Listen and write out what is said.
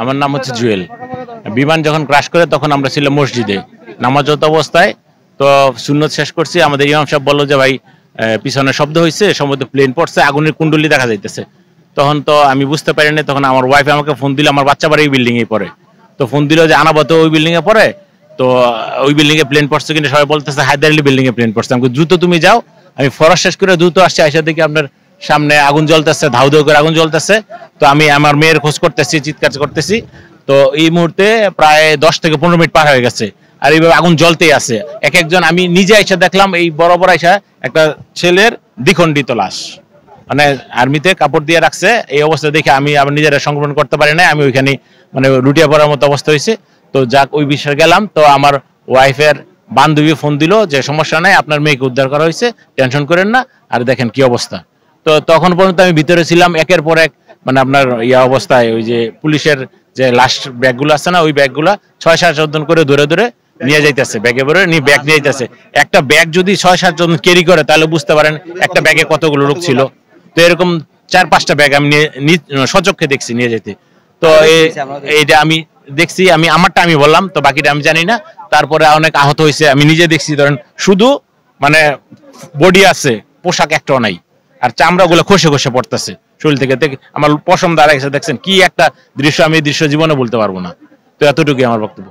আমার নাম হচ্ছে জুয়েল। বিমান যখন ক্রাশ করে তখন আমরা ছিলাম মসজিদে নামাজরত অবস্থায়। তো সুন্নত শেষ করছি, আমাদের ইমাম সাহেব বললো যে ভাই পিছনে শব্দ হয়েছে, সম্ভবত প্লেন পড়ছে, আগুনের কুণ্ডলি দেখা যাইতেছে। তখন তো আমি বুঝতে পারি না, তখন আমার ওয়াইফ আমাকে ফোন দিল, আমার বাচ্চা বাড়ি বিল্ডিং এ পড়ে। তো ফোন দিল যে আনাবত ওই বিল্ডিং এ পড়ে, তো ওই বিল্ডিং এ প্লেন পড়ছে কিনা সবাই বলতেছে হায়দার আলী বিল্ডিং এ প্লেন পড়ছে। আমি দ্রুত তুমি যাও, আমি ফরাস শেষ করে দ্রুত আসছি, আইসা দেখি আপনার সামনে আগুন জ্বলতেছে, ধাউ ধাউ করে আগুন জ্বলতেছে। তো আমি আমার মেয়ের খোঁজ করতেছি, চিৎকার করতেছি। তো এই মুহূর্তে প্রায় 10 থেকে 15 মিনিট পার হয়ে গেছে, আর এইভাবে আগুন জ্বলতেই আছে। এক একজন, আমি নিজে এসে দেখলাম এই বরাবর এসে একটা ছেলের দ্বিখণ্ডিত লাশ, মানে আর্মিতে কাপড় দিয়ে রাখছে। এই অবস্থা দেখে আমি আবার নিজেরা সংরক্ষণ করতে পারি না, আমি ওইখানে মানে লুটিয়ে পড়ার মতো অবস্থা হয়েছে। তো যাক, ওই বিষয়ে গেলাম। তো আমার ওয়াইফের বান্ধবী ফোন দিল যে সমস্যা নাই, আপনার মেয়েকে উদ্ধার করা হয়েছে, টেনশন করেন না। আর দেখেন কি অবস্থা। তো তখন পর্যন্ত আমি ভিতরে ছিলাম, একের পর এক মানে আপনার ইয়া অবস্থায়, ওই যে পুলিশের যে লাস্ট ব্যাগগুলো আছে না, ওই ব্যাগগুলা 6-7 জন করে ধরে ধরে নিয়ে যাইতেছে, ব্যাগে ভরে নিয়ে ব্যাগ নিয়ে যাইতেছে। একটা ব্যাগ যদি 6-7 জন ক্যারি করে তাহলে বুঝতে পারেন একটা ব্যাগে কতগুলো লোক ছিল। তো এরকম 4-5টা ব্যাগ আমি সচক্ষে দেখছি নিয়ে যেতে। তো এইটা আমি দেখছি, আমি আমারটা আমি বললাম, তো বাকিটা আমি জানি না। তারপরে অনেক আহত হয়েছে, আমি নিজে দেখছি। ধরেন শুধু মানে বডি আছে, পোশাক একটাও নাই, আর চামড়াগুলো খসে খসে পড়তেছে শরীর থেকে। আমার পশম দাঁড়াইছে, দেখছেন কি একটা দৃশ্য, আমি দৃশ্য জীবনে বলতে পারবো না। তো এতটুকুই আমার বক্তব্য।